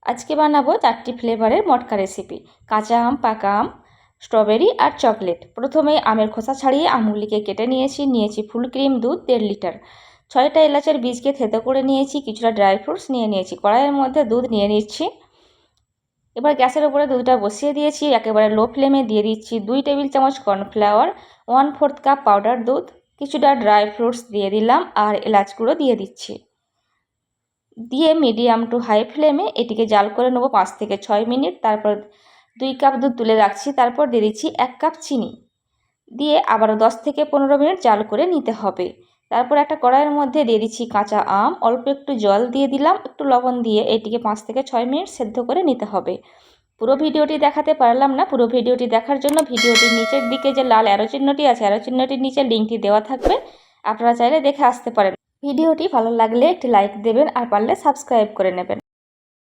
আজকে বানাবো 4টি ফ্লেভারের মটকা রেসিপি। কাঁচা আম, পাকা আম, স্ট্রবেরি আর চকলেট। প্রথমে আমের খোসা ছাড়িয়ে আমগুলিকে কেটে নিয়েছি ফুল ক্রিম দুধ 1.5 লিটার। 6টা এলাচের বীজকে থেতো করে নিয়েছি, কিছুটা ড্রাই ফ্রুটস নিয়েছি। কড়াইয়ের মধ্যে দুধ নিয়ে নিচ্ছি। এবার গ্যাসের উপরে দুধটা বসিয়ে দিয়েছি। একেবারে লো ফ্লেমে দিয়ে দিচ্ছি 2 টেবিল চামচ কর্নফ্লাওয়ার, 1/4 কাপ পাউডার দুধ, কিছুটা ড্রাই ফ্রুটস দিয়ে দিলাম আর এলাচ গুঁড়ো দিয়ে দিচ্ছি। দিয়ে মিডিয়াম টু হাই ফ্লেমে এটিকে জাল করে নেবো 5 থেকে 6 মিনিট। তারপর 2 কাপ দুধ তুলে রাখছি। তারপর দিয়ে দিচ্ছি 1 কাপ চিনি, দিয়ে আবারও 10 থেকে 15 মিনিট জাল করে নিতে হবে। তারপর একটা কড়াইয়ের মধ্যে দিয়ে দিচ্ছি কাঁচা আম, অল্প একটু জল দিয়ে দিলাম, একটু লবণ দিয়ে এটিকে 5 থেকে 6 মিনিট সেদ্ধ করে নিতে হবে। পুরো ভিডিওটি দেখাতে পারলাম না। পুরো ভিডিওটি দেখার জন্য ভিডিওটির নিচের দিকে যে লাল অ্যারো চিহ্নটি আছে, অ্যারো চিহ্নটির নিচে লিঙ্কটি দেওয়া থাকবে, আপনারা চাইলে দেখে আসতে পারেন। ভিডিওটি ভালো লাগলে একটি লাইক দেবেন আর পারলে সাবস্ক্রাইব করে নেবেন।